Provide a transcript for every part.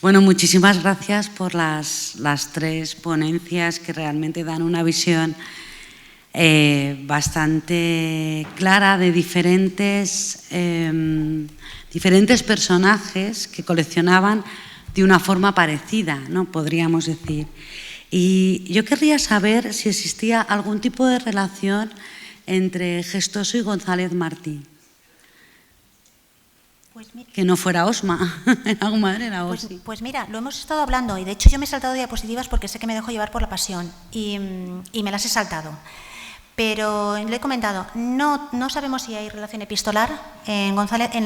Bueno, muchísimas gracias por las tres ponencias que realmente dan una visión bastante clara de diferentes personajes que coleccionaban de una forma parecida, ¿no? Podríamos decir. Y yo querría saber si existía algún tipo de relación entre Gestoso y González Martí. Que no fuera Osma, en alguna manera. Pues mira, lo hemos estado hablando y de hecho yo me he saltado diapositivas porque sé que me dejo llevar por la pasión y me las he saltado. Pero le he comentado, no sabemos si hay relación epistolar. En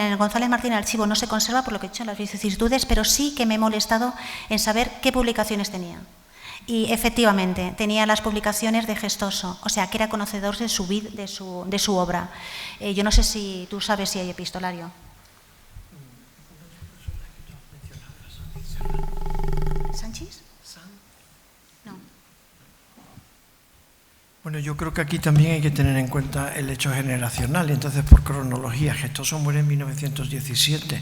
el González Martí el archivo no se conserva, por lo que he hecho las vicisitudes, pero sí que me he molestado en saber qué publicaciones tenía. Y efectivamente, tenía las publicaciones de Gestoso, o sea, que era conocedor de su obra. Yo no sé si tú sabes si hay epistolario. ¿Sánchez? No. Bueno, yo creo que aquí también hay que tener en cuenta el hecho generacional. Entonces, por cronología, Gestoso muere en 1917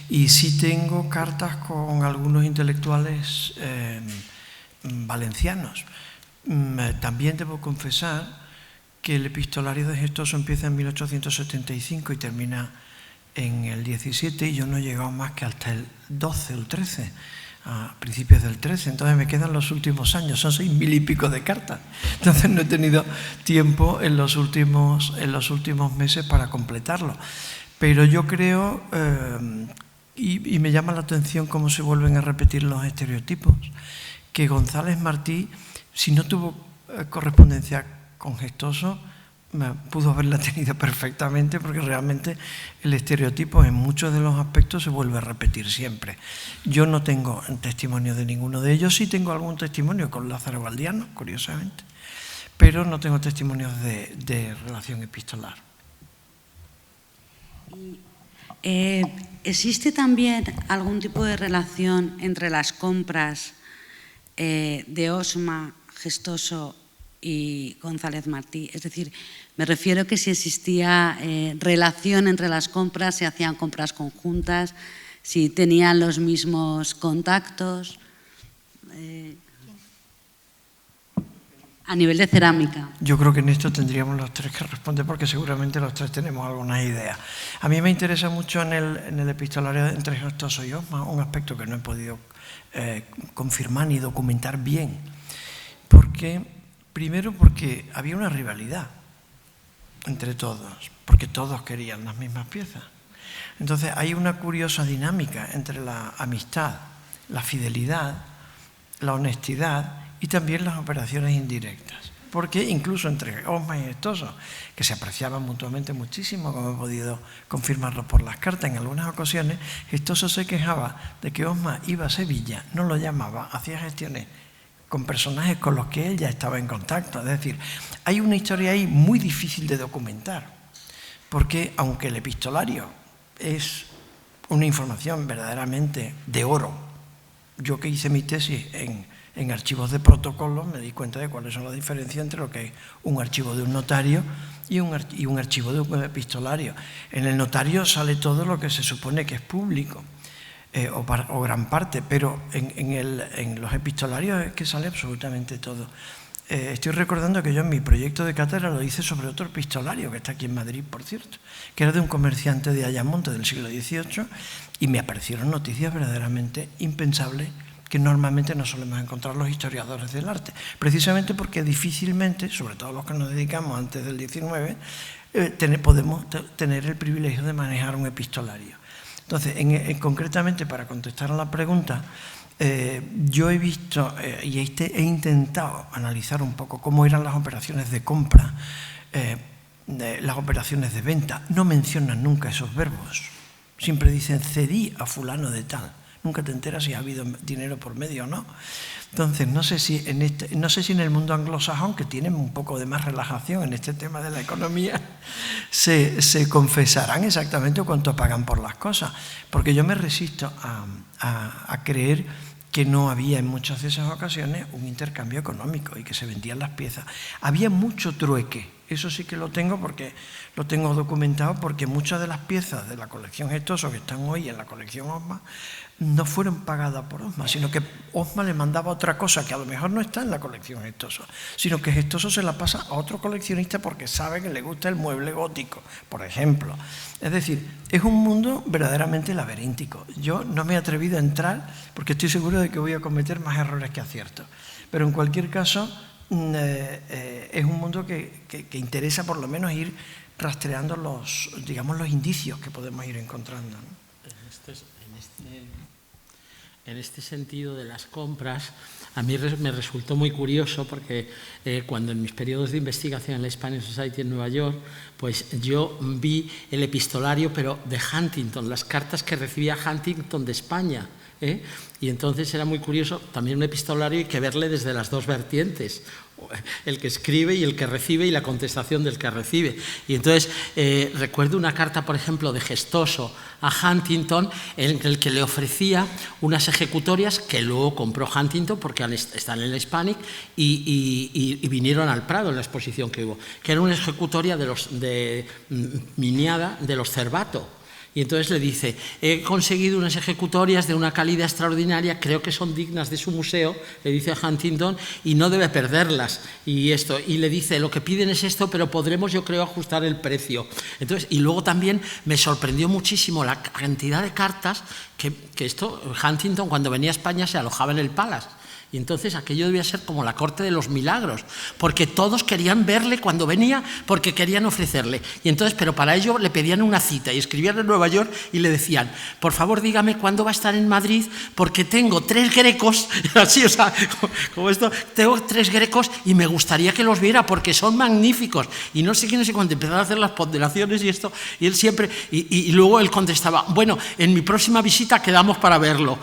y sí tengo cartas con algunos intelectuales valencianos. También debo confesar que el epistolario de Gestoso empieza en 1875 y termina en el 17 y yo no he llegado más que hasta el 12 o el 13, a principios del 13, entonces me quedan los últimos años, son 6.000 y pico de cartas, entonces no he tenido tiempo en los últimos meses para completarlo, pero yo creo, y me llama la atención cómo se vuelven a repetir los estereotipos, que González Martí, si no tuvo correspondencia con Gestoso, pudo haberla tenido perfectamente, porque realmente el estereotipo en muchos de los aspectos se vuelve a repetir siempre. Yo no tengo testimonio de ninguno de ellos, sí tengo algún testimonio con Lázaro Galdiano, curiosamente, pero no tengo testimonios de relación epistolar. ¿Existe también algún tipo de relación entre las compras de Osma, Gestoso y González Martí? Es decir, me refiero que si existía relación entre las compras, si hacían compras conjuntas, si tenían los mismos contactos. A nivel de cerámica. Yo creo que en esto tendríamos los tres que responder porque seguramente los tres tenemos algunas ideas. A mí me interesa mucho en el epistolario entre Gestoso y Osma un aspecto que no he podido confirmar ni documentar bien. Primero porque había una rivalidad entre todos, porque todos querían las mismas piezas. Entonces hay una curiosa dinámica entre la amistad, la fidelidad, la honestidad y también las operaciones indirectas. Porque incluso entre Osma y Gestoso, que se apreciaban mutuamente muchísimo, como he podido confirmarlo por las cartas en algunas ocasiones, Gestoso se quejaba de que Osma iba a Sevilla, no lo llamaba, hacía gestiones con personajes con los que él ya estaba en contacto. Es decir, hay una historia ahí muy difícil de documentar, porque aunque el epistolario es una información verdaderamente de oro, yo que hice mi tesis en archivos de protocolos me di cuenta de cuáles son las diferencias entre lo que es un archivo de un notario y un archivo de un epistolario. En el notario sale todo lo que se supone que es público, o gran parte, pero en los epistolarios es que sale absolutamente todo. Estoy recordando que yo en mi proyecto de cátedra lo hice sobre otro epistolario, que está aquí en Madrid, por cierto, que era de un comerciante de Ayamonte del siglo XVIII, y me aparecieron noticias verdaderamente impensables que normalmente no solemos encontrar los historiadores del arte, precisamente porque difícilmente, sobre todo los que nos dedicamos antes del XIX, podemos tener el privilegio de manejar un epistolario. Entonces, concretamente, para contestar a la pregunta, yo he visto y he intentado analizar un poco cómo eran las operaciones de compra, las operaciones de venta. No mencionan nunca esos verbos. Siempre dicen cedí a fulano de tal. Nunca te enteras si ha habido dinero por medio o no. Entonces, no sé si en el mundo anglosajón, que tienen un poco de más relajación en este tema de la economía, se confesarán exactamente cuánto pagan por las cosas. Porque yo me resisto a creer que no había en muchas de esas ocasiones un intercambio económico y que se vendían las piezas. Había mucho trueque, eso sí que lo tengo documentado, porque muchas de las piezas de la colección Gestoso que están hoy en la colección Osma no fueron pagadas por Osma, sino que Osma le mandaba otra cosa que a lo mejor no está en la colección Gestoso, sino que Gestoso se la pasa a otro coleccionista porque sabe que le gusta el mueble gótico, por ejemplo. Es decir, es un mundo verdaderamente laberíntico. Yo no me he atrevido a entrar porque estoy seguro de que voy a cometer más errores que aciertos. Pero en cualquier caso, es un mundo que interesa por lo menos ir rastreando los indicios que podemos ir encontrando, ¿no? En este sentido de las compras, a mí me resultó muy curioso porque cuando en mis periodos de investigación en la Hispanic Society en Nueva York, pues yo vi el epistolario, pero de Huntington, las cartas que recibía Huntington de España, ¿eh? Y entonces era muy curioso, también un epistolario hay que verle desde las dos vertientes, el que escribe y el que recibe y la contestación del que recibe. Y entonces recuerdo una carta, por ejemplo, de Gestoso a Huntington, en el que le ofrecía unas ejecutorias que luego compró Huntington porque están en la Hispanic y vinieron al Prado en la exposición que hubo, que era una ejecutoria de miniada de los Cervato. Y entonces le dice, he conseguido unas ejecutorias de una calidad extraordinaria, creo que son dignas de su museo, le dice a Huntington, y no debe perderlas. Y le dice, lo que piden es esto, pero podremos, yo creo, ajustar el precio. Entonces, y luego también me sorprendió muchísimo la cantidad de cartas que Huntington, cuando venía a España, se alojaba en el Palace. Y entonces aquello debía ser como la corte de los milagros, porque todos querían verle cuando venía, porque querían ofrecerle. Y entonces, pero para ello le pedían una cita y escribían en Nueva York y le decían, por favor dígame cuándo va a estar en Madrid, porque tengo 3 grecos, así, o sea, como esto, tengo 3 grecos y me gustaría que los viera porque son magníficos. Y no sé qué, no sé cuándo, empezaron a hacer las ponderaciones y esto, y él siempre, y luego él contestaba, bueno, en mi próxima visita quedamos para verlo.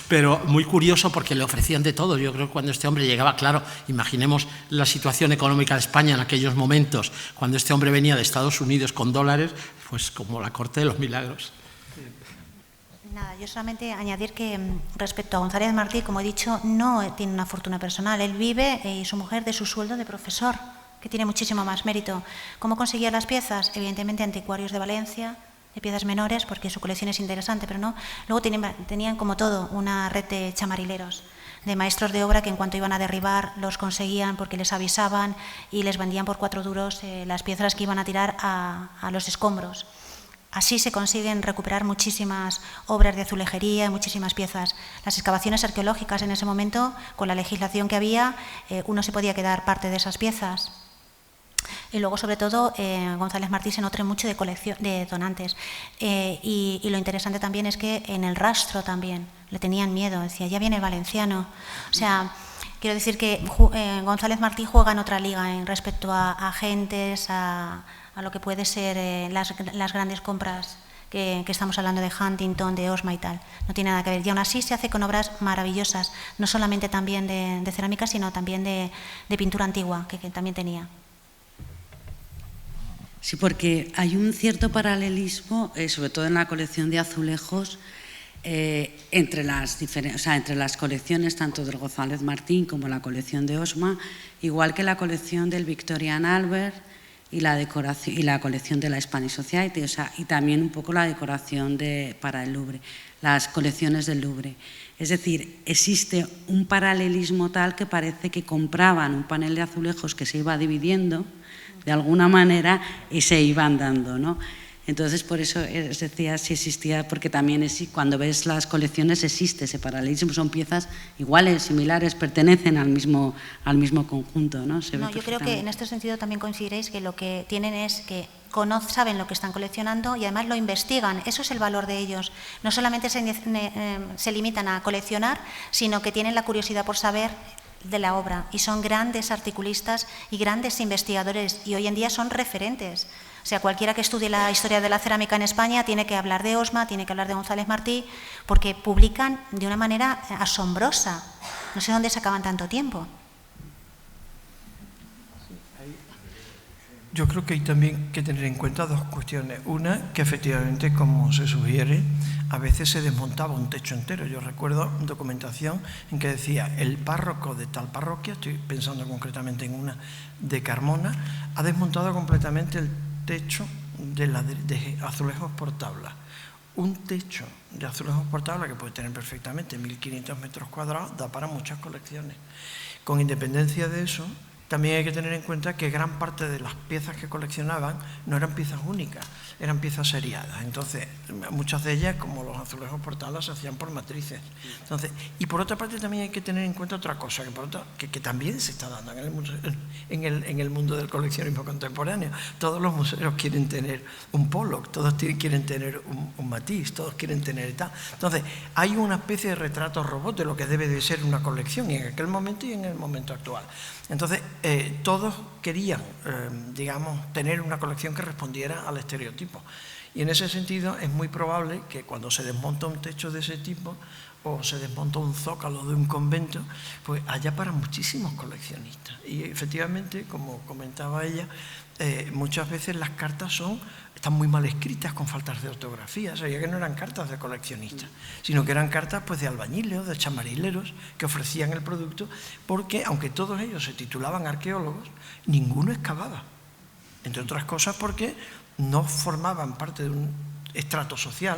Pero muy curioso porque le ofrecían de todo. Yo creo que cuando este hombre llegaba, claro, imaginemos la situación económica de España en aquellos momentos, cuando este hombre venía de Estados Unidos con dólares, pues como la corte de los milagros. Nada, yo solamente añadir que respecto a González Martí, como he dicho, no tiene una fortuna personal. Él vive, y su mujer, de su sueldo de profesor, que tiene muchísimo más mérito. ¿Cómo conseguía las piezas? Evidentemente, anticuarios de Valencia, de piezas menores, porque su colección es interesante, pero no. Luego tenían como todo una red de chamarileros, de maestros de obra que en cuanto iban a derribar los conseguían porque les avisaban y les vendían por 4 duros las piezas que iban a tirar a los escombros. Así se consiguen recuperar muchísimas obras de azulejería, muchísimas piezas. Las excavaciones arqueológicas en ese momento, con la legislación que había, uno se podía quedar parte de esas piezas. Y luego, sobre todo, González Martí se nutre mucho de donantes. Y lo interesante también es que en el rastro también le tenían miedo. Decía, ya viene el valenciano. O sea, quiero decir que González Martí juega en otra liga respecto a agentes, a lo que puede ser las grandes compras que estamos hablando de Huntington, de Osma y tal. No tiene nada que ver. Y aún así se hace con obras maravillosas, no solamente también de cerámica, sino también de pintura antigua, que también tenía. Sí, porque hay un cierto paralelismo, sobre todo en la colección de azulejos, entre las colecciones tanto del González Martín como la colección de Osma, igual que la colección del Victorian Albert y la colección de la Hispanic Society, y también un poco la decoración para el Louvre, las colecciones del Louvre. Es decir, existe un paralelismo tal que parece que compraban un panel de azulejos que se iba dividiendo de alguna manera y se iban dando, ¿no? Entonces, por eso os decía si existía, porque también cuando ves las colecciones existe ese paralelismo, son piezas iguales, similares, pertenecen al mismo conjunto, ¿no? Yo creo que en este sentido también coincidiréis que lo que tienen es que saben lo que están coleccionando y además lo investigan. Eso es el valor de ellos. No solamente se limitan a coleccionar, sino que tienen la curiosidad por saber de la obra y son grandes articulistas y grandes investigadores y hoy en día son referentes. O sea, cualquiera que estudie la historia de la cerámica en España tiene que hablar de Osma, tiene que hablar de González Martí, porque publican de una manera asombrosa. No sé dónde sacaban tanto tiempo. Yo creo que hay también que tener en cuenta 2 cuestiones. Una, que efectivamente, como se sugiere, a veces se desmontaba un techo entero. Yo recuerdo documentación en que decía el párroco de tal parroquia, estoy pensando concretamente en una de Carmona, ha desmontado completamente el techo de azulejos por tabla. un techo de azulejos por tabla, que puede tener perfectamente 1.500 metros cuadrados, da para muchas colecciones. Con independencia de eso, también hay que tener en cuenta que gran parte de las piezas que coleccionaban no eran piezas únicas, eran piezas seriadas. Entonces, muchas de ellas, como los azulejos por tabla, se hacían por matrices. Entonces, y por otra parte también hay que tener en cuenta otra cosa, que también se está dando en el mundo del coleccionismo contemporáneo. Todos los museos quieren tener un Pollock, todos quieren tener un Matisse, todos quieren tener tal. Entonces, hay una especie de retrato robot de lo que debe de ser una colección, y en aquel momento y en el momento actual. Entonces, todos querían, digamos, tener una colección que respondiera al estereotipo. Y en ese sentido es muy probable que cuando se desmonta un techo de ese tipo o se desmonta un zócalo de un convento, pues haya para muchísimos coleccionistas. Y efectivamente, como comentaba ella, muchas veces las cartas están muy mal escritas, con faltas de ortografía. Sabía que no eran cartas de coleccionistas, sino que eran cartas pues, de albañiles o de chamarileros que ofrecían el producto, porque aunque todos ellos se titulaban arqueólogos, ninguno excavaba. Entre otras cosas porque no formaban parte de un estrato social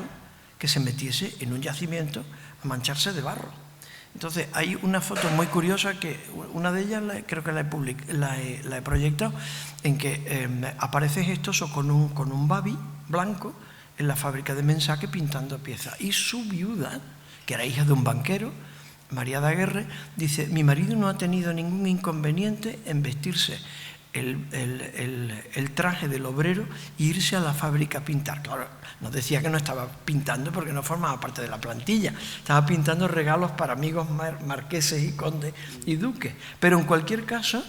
que se metiese en un yacimiento a mancharse de barro. Entonces, hay una foto muy curiosa, que una de ellas creo que la he proyectado, en que aparece Gestoso con un babi blanco en la fábrica de Mensaque pintando piezas. Y su viuda, que era hija de un banquero, María Daguerre, dice: mi marido no ha tenido ningún inconveniente en vestirse el traje del obrero e irse a la fábrica a pintar. Claro, nos decía que no estaba pintando porque no formaba parte de la plantilla, estaba pintando regalos para amigos marqueses y condes y duques. Pero en cualquier caso,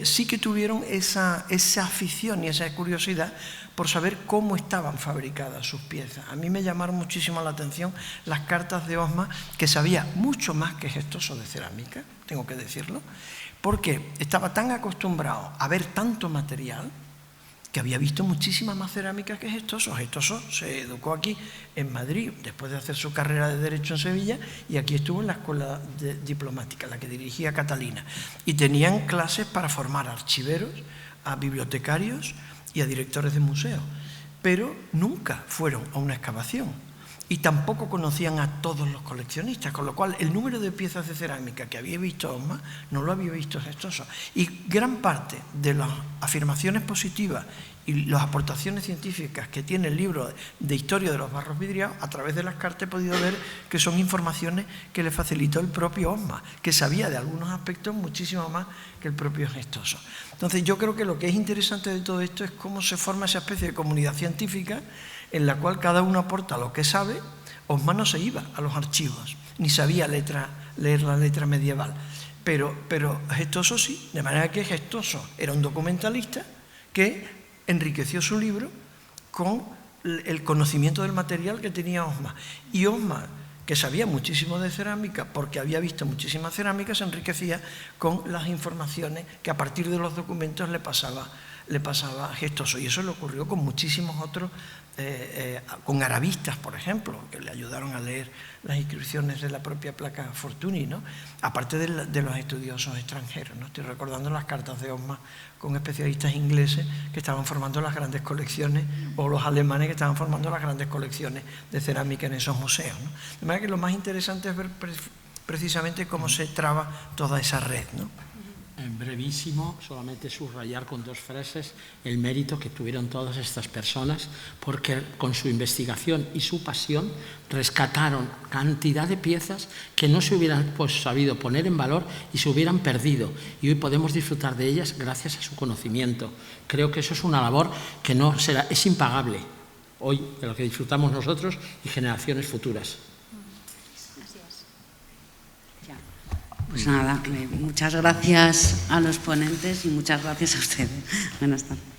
sí que tuvieron esa afición y esa curiosidad por saber cómo estaban fabricadas sus piezas. A mí me llamaron muchísimo la atención las cartas de Osma, que sabía mucho más que Gestoso de cerámica, tengo que decirlo, porque estaba tan acostumbrado a ver tanto material que había visto muchísimas más cerámicas que Gestoso. Gestoso se educó aquí en Madrid, después de hacer su carrera de Derecho en Sevilla, y aquí estuvo en la escuela diplomática, la que dirigía Catalina. Y tenían clases para formar a archiveros, a bibliotecarios y a directores de museos, pero nunca fueron a una excavación. Y tampoco conocían a todos los coleccionistas, con lo cual el número de piezas de cerámica que había visto Osma no lo había visto Gestoso. Y gran parte de las afirmaciones positivas y las aportaciones científicas que tiene el libro de historia de los barros vidriados, a través de las cartas he podido ver que son informaciones que le facilitó el propio Osma, que sabía de algunos aspectos muchísimo más que el propio Gestoso. Entonces, yo creo que lo que es interesante de todo esto es cómo se forma esa especie de comunidad científica en la cual cada uno aporta lo que sabe. Osma no se iba a los archivos, ni sabía leer la letra medieval, pero Gestoso sí, de manera que Gestoso era un documentalista que enriqueció su libro con el conocimiento del material que tenía Osma. Y Osma, que sabía muchísimo de cerámica, porque había visto muchísimas cerámicas, se enriquecía con las informaciones que a partir de los documentos le pasaba a Gestoso. Y eso le ocurrió con muchísimos otros, con arabistas, por ejemplo, que le ayudaron a leer las inscripciones de la propia placa Fortuny, ¿no? Aparte de los estudiosos extranjeros, ¿no? Estoy recordando las cartas de Osma con especialistas ingleses que estaban formando las grandes colecciones, o los alemanes que estaban formando las grandes colecciones de cerámica en esos museos, ¿no? De manera que lo más interesante es ver precisamente cómo se traba toda esa red, ¿no? En brevísimo, solamente subrayar con 2 frases el mérito que tuvieron todas estas personas, porque con su investigación y su pasión rescataron cantidad de piezas que no se hubieran sabido poner en valor y se hubieran perdido. Y hoy podemos disfrutar de ellas gracias a su conocimiento. Creo que eso es una labor que es impagable hoy, de lo que disfrutamos nosotros y generaciones futuras. Pues nada, muchas gracias a los ponentes y muchas gracias a ustedes. Buenas tardes.